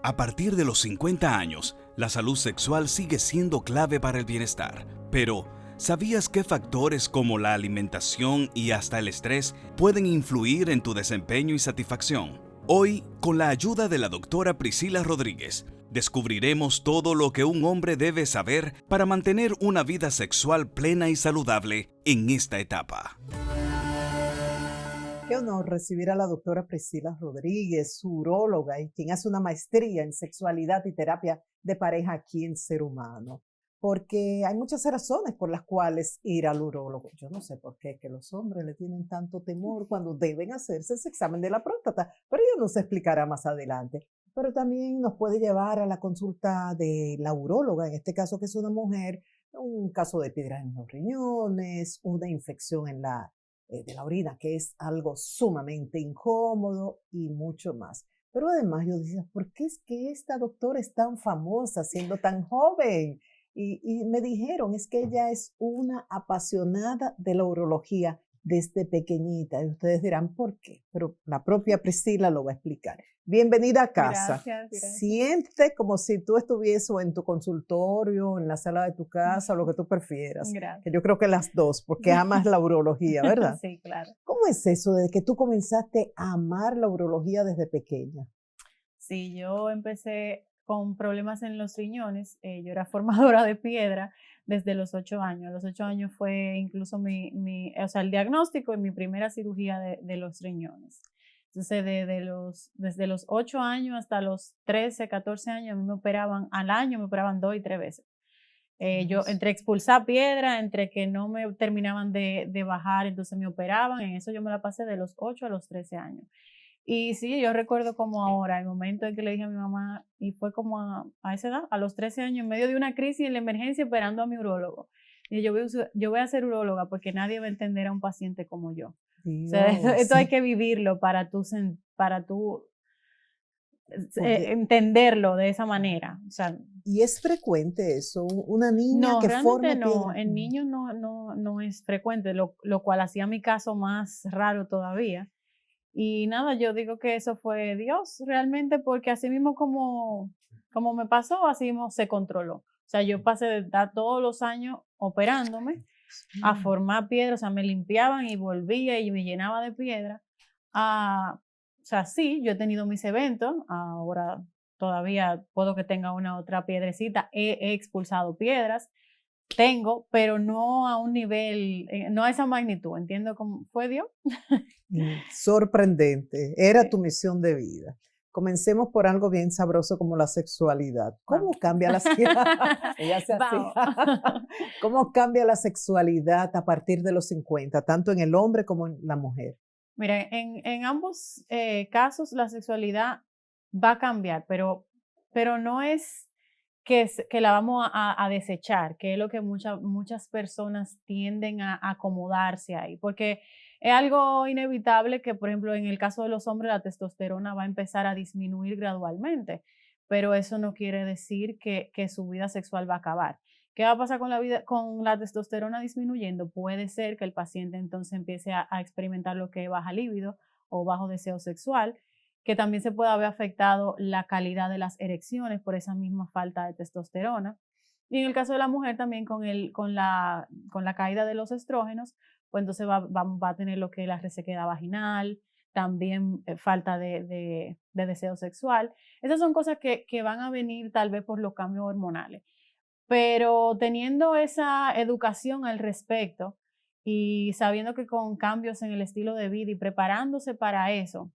A partir de los 50 años, la salud sexual sigue siendo clave para el bienestar. Pero, ¿sabías qué factores como la alimentación y hasta el estrés pueden influir en tu desempeño y satisfacción? Hoy, con la ayuda de la doctora Priscila Rodríguez, descubriremos todo lo que un hombre debe saber para mantener una vida sexual plena y saludable en esta etapa. Qué honor recibir a la doctora Priscila Rodríguez, uróloga y quien hace una maestría en sexualidad y terapia de pareja aquí en Ser Humano. Porque hay muchas razones por las cuales ir al urólogo. Yo no sé por qué que los hombres le tienen tanto temor cuando deben hacerse ese examen de la próstata, pero ella nos explicará más adelante. Pero también nos puede llevar a la consulta de la uróloga, en este caso que es una mujer, un caso de piedras en los riñones, una infección de la orina, que es algo sumamente incómodo y mucho más. Pero además yo decía, ¿por qué es que esta doctora es tan famosa siendo tan joven? Y me dijeron, es que ella es una apasionada de la urología desde pequeñita. Y ustedes dirán, ¿por qué? Pero la propia Priscila lo va a explicar. Bienvenida a casa. Gracias. Siente como si tú estuvieses en tu consultorio, en la sala de tu casa, lo que tú prefieras. Gracias. Que yo creo que las dos, porque amas la urología, ¿verdad? Sí, claro. ¿Cómo es eso de que tú comenzaste a amar la urología desde pequeña? Sí, yo empecé con problemas en los riñones. Yo era formadora de piedra desde los 8 años. A los 8 años fue incluso el diagnóstico y mi primera cirugía de los riñones. Entonces, desde los 8 años hasta los 13, 14 años, a mí me operaban al año, me operaban 2 y 3 veces. Yo entre expulsar piedra, entre que no me terminaban de bajar, entonces me operaban, en eso yo me la pasé de los 8 a los 13 años. Y sí, yo recuerdo como ahora, el momento en que le dije a mi mamá, y fue como a esa edad, a los 13 años, en medio de una crisis en la emergencia, esperando a mi urólogo. Y yo voy a ser uróloga porque nadie va a entender a un paciente como yo. Dios, O sea, esto hay sí, que vivirlo para tú porque, entenderlo de esa manera. O sea, y es frecuente eso, una niña no, que realmente forme no. piedra. En niños no es frecuente, lo cual hacía mi caso más raro todavía. Y nada, yo digo que eso fue Dios realmente, porque así mismo como me pasó, así mismo se controló. O sea, yo pasé de estar todos los años operándome a formar piedra, o sea, me limpiaban y volvía y me llenaba de piedra. O sea, sí, yo he tenido mis eventos, ahora todavía puedo que tenga una otra piedrecita, he expulsado piedras, pero no a un nivel, no a esa magnitud, entiendo cómo fue Dios. Sorprendente, era Sí. tu misión de vida. Comencemos por algo bien sabroso como la sexualidad. ¿Cómo Vamos. cambia la ella hace así. Vamos. ¿Cómo cambia la sexualidad a partir de los 50, tanto en el hombre como en la mujer? Mira, en ambos casos la sexualidad va a cambiar, pero no es que la vamos a desechar, que es lo que muchas personas tienden a acomodarse ahí, porque es algo inevitable que, por ejemplo, en el caso de los hombres, la testosterona va a empezar a disminuir gradualmente, pero eso no quiere decir que su vida sexual va a acabar. ¿Qué va a pasar con la testosterona disminuyendo? Puede ser que el paciente entonces empiece a experimentar lo que es baja libido o bajo deseo sexual, que también se puede haber afectado la calidad de las erecciones por esa misma falta de testosterona. Y en el caso de la mujer también con la caída de los estrógenos, pues entonces va a tener lo que es la resequedad vaginal, también falta de deseo sexual. Esas son cosas que van a venir tal vez por los cambios hormonales. Pero teniendo esa educación al respecto y sabiendo que con cambios en el estilo de vida y preparándose para eso,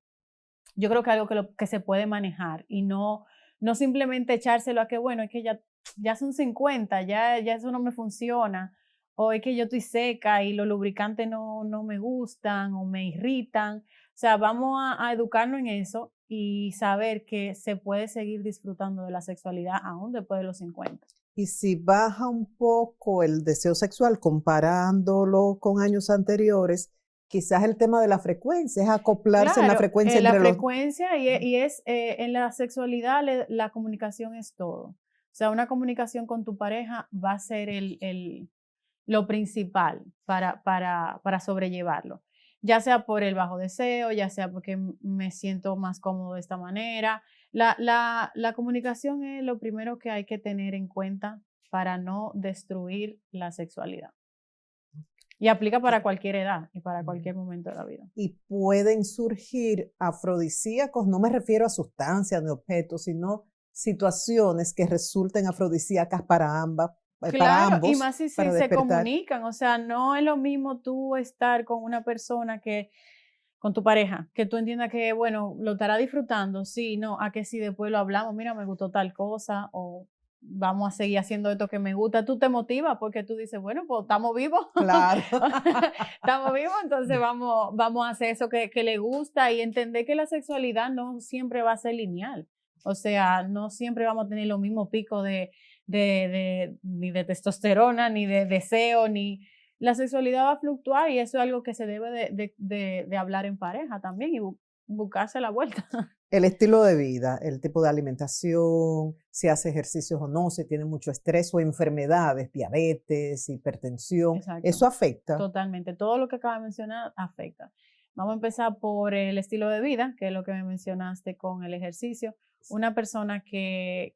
yo creo que algo que se puede manejar y no simplemente echárselo a que, bueno, es que ya son 50, ya eso no me funciona, o es que yo estoy seca y los lubricantes no me gustan o me irritan. O sea, vamos a educarnos en eso y saber que se puede seguir disfrutando de la sexualidad aún después de los 50. Y si baja un poco el deseo sexual comparándolo con años anteriores, quizás el tema de la frecuencia es acoplarse en la Claro, frecuencia la entre los... frecuencia en la sexualidad la comunicación es todo. O sea, una comunicación con tu pareja va a ser lo principal para sobrellevarlo. Ya sea por el bajo deseo, ya sea porque me siento más cómodo de esta manera. La comunicación es lo primero que hay que tener en cuenta para no destruir la sexualidad. Y aplica para cualquier edad y para cualquier momento de la vida. Y pueden surgir afrodisíacos, no me refiero a sustancias ni objetos, sino situaciones que resulten afrodisíacas para ambas. Para Claro, ambos, y más si para se despertar. comunican, o sea, no es lo mismo tú estar con una persona con tu pareja, que tú entiendas que, bueno, lo estará disfrutando, sí, no, a que si después lo hablamos, mira, me gustó tal cosa, o vamos a seguir haciendo esto que me gusta, tú te motivas porque tú dices, bueno, pues estamos vivos, Claro. estamos vivos, entonces vamos a hacer eso que le gusta y entender que la sexualidad no siempre va a ser lineal, o sea, no siempre vamos a tener los mismos picos ni de testosterona, ni de deseo, ni la sexualidad va a fluctuar y eso es algo que se debe de hablar en pareja también y buscarse la vuelta. El estilo de vida, el tipo de alimentación, si hace ejercicios o no, si tiene mucho estrés o enfermedades, diabetes, hipertensión, Exacto. eso afecta. Totalmente, todo lo que acaba de mencionar afecta. Vamos a empezar por el estilo de vida, que es lo que me mencionaste con el ejercicio. Una persona que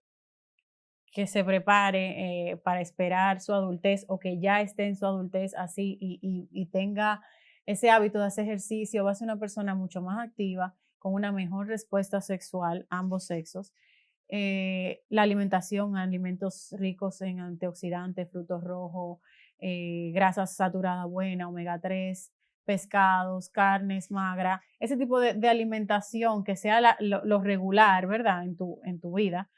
se prepare para esperar su adultez o que ya esté en su adultez así y tenga ese hábito de hacer ejercicio, va a ser una persona mucho más activa, con una mejor respuesta sexual, ambos sexos. La alimentación, alimentos ricos en antioxidantes, frutos rojos, grasas saturadas buenas, omega 3, pescados, carnes magras, ese tipo de alimentación que sea lo regular, ¿verdad? En tu vida.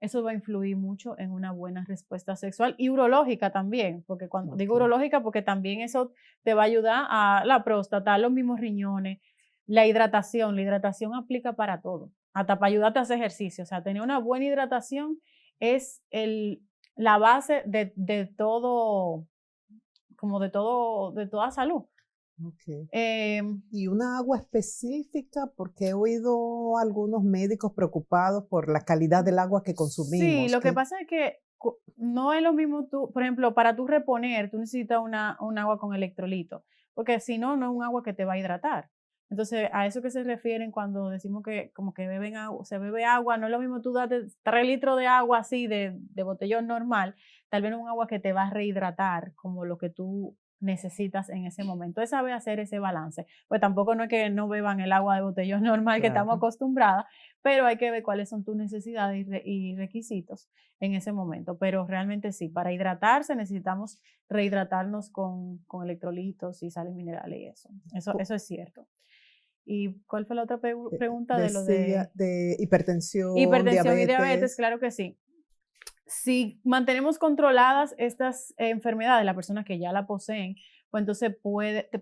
Eso va a influir mucho en una buena respuesta sexual y urológica también, porque cuando digo urológica, porque también eso te va a ayudar a la próstata, a los mismos riñones, la hidratación aplica para todo, hasta para ayudarte a hacer ejercicio, o sea, tener una buena hidratación es la base de todo, como de toda salud. Okay. Y una agua específica, porque he oído a algunos médicos preocupados por la calidad del agua que consumimos. Sí, lo que pasa es que no es lo mismo tú, por ejemplo, para tú reponer, tú necesitas un agua con electrolito, porque si no, no es un agua que te va a hidratar. Entonces, a eso que se refieren cuando decimos que como que se bebe agua, no es lo mismo tú date 3 litros de agua así de botellón normal, tal vez un agua que te va a rehidratar como lo que tú necesitas en ese momento. Es saber hacer ese balance. Pues tampoco no es que no beban el agua de botellón normal que estamos acostumbradas, pero hay que ver cuáles son tus necesidades y requisitos en ese momento. Pero realmente sí, para hidratarse necesitamos rehidratarnos con electrolitos y sales minerales y eso. Eso es cierto. ¿Y cuál fue la otra pregunta de lo de hipertensión, hipertensión y diabetes? Claro que sí. Si mantenemos controladas estas enfermedades, las personas que ya la poseen, pues entonces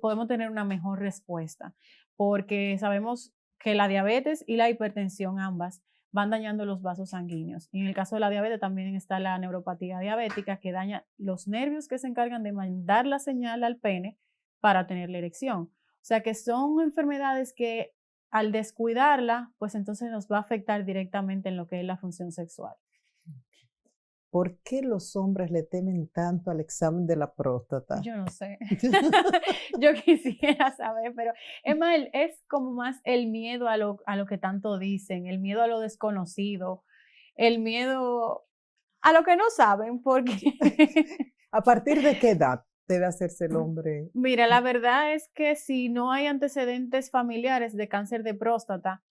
podemos tener una mejor respuesta, porque sabemos que la diabetes y la hipertensión ambas van dañando los vasos sanguíneos. Y en el caso de la diabetes también está la neuropatía diabética, que daña los nervios que se encargan de mandar la señal al pene para tener la erección. O sea que son enfermedades que al descuidarla, pues entonces nos va a afectar directamente en lo que es la función sexual. ¿Por qué los hombres le temen tanto al examen de la próstata? Yo no sé. Yo quisiera saber, pero es como más el miedo a lo que tanto dicen, el miedo a lo desconocido, el miedo a lo que no saben, porque... ¿A partir de qué edad debe hacerse el hombre? Mira, la verdad es que si no hay antecedentes familiares de cáncer de próstata,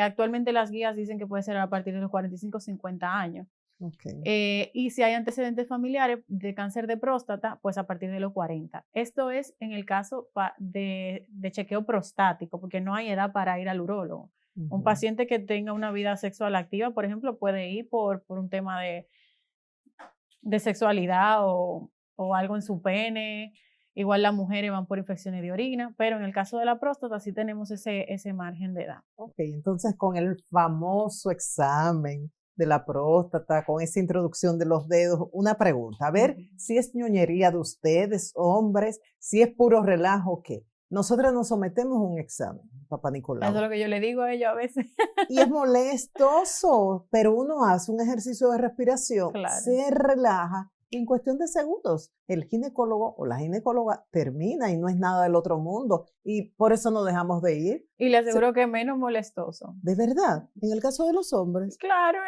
actualmente las guías dicen que puede ser a partir de los 45 o 50 años. Okay. Y si hay antecedentes familiares de cáncer de próstata, pues a partir de los 40. Esto es en el caso de chequeo prostático, porque no hay edad para ir al urólogo. Un paciente que tenga una vida sexual activa, por ejemplo, puede ir por un tema de sexualidad o algo en su pene. Igual las mujeres van por infecciones de orina, pero en el caso de la próstata sí tenemos ese margen de edad. Ok, entonces con el famoso examen de la próstata, con esa introducción de los dedos, una pregunta, a ver si es ñoñería de ustedes, hombres, si es puro relajo, ¿qué? Nosotras nos sometemos a un examen, papá Nicolau. Eso es lo que yo le digo a ellos a veces. Y es molestoso, pero uno hace un ejercicio de respiración, se relaja y en cuestión de segundos el ginecólogo o la ginecóloga termina y no es nada del otro mundo y por eso no dejamos de ir. Y le aseguro que es menos molestoso. De verdad, en el caso de los hombres. Claro,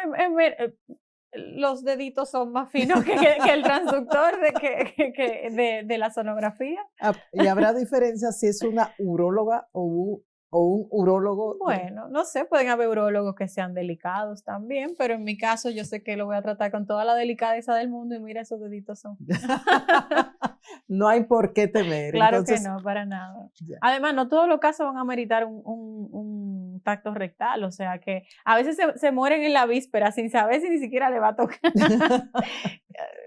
los deditos son más finos que el transductor de la sonografía. Y habrá diferencias si es una uróloga o un urólogo. Bueno, no sé, pueden haber urólogos que sean delicados también, pero en mi caso yo sé que lo voy a tratar con toda la delicadeza del mundo y mira, esos deditos son finos. No hay por qué temer. Claro Entonces, que no, para nada. ya. Además, no todos los casos van a meritar un tacto rectal, o sea que a veces se mueren en la víspera sin saber si ni siquiera le va a tocar.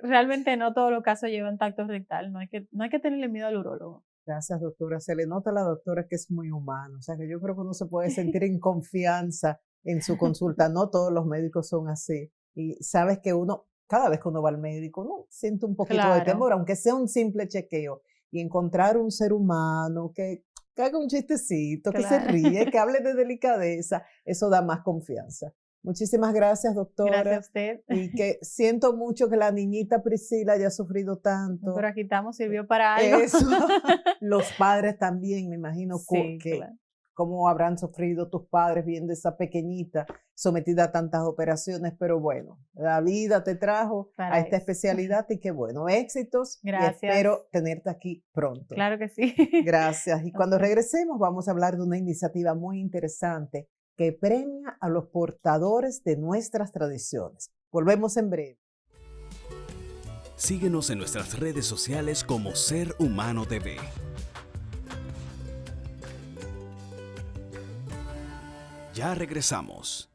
Realmente no todos los casos llevan tacto rectal, no hay que tenerle miedo al urólogo. Gracias, doctora. Se le nota a la doctora que es muy humano. O sea, que yo creo que uno se puede sentir en confianza en su consulta. No todos los médicos son así. Y sabes que uno, cada vez que uno va al médico, uno siente un poquito de temor, aunque sea un simple chequeo. Y encontrar un ser humano que haga un chistecito, que se ríe, que hable de delicadeza, eso da más confianza. Muchísimas gracias, doctora. Gracias a usted. Y que siento mucho que la niñita Priscila haya sufrido tanto. Pero aquí estamos, sirvió para algo. Eso. Los padres también, me imagino, Sí, que claro. cómo habrán sufrido tus padres viendo esa pequeñita sometida a tantas operaciones, pero bueno, la vida te trajo Para a esta eso. especialidad y qué bueno, éxitos. Gracias. Y espero tenerte aquí pronto. Claro que sí. Gracias. Y cuando regresemos vamos a hablar de una iniciativa muy interesante que premia a los portadores de nuestras tradiciones. Volvemos en breve. Síguenos en nuestras redes sociales como Ser Humano TV. Ya regresamos.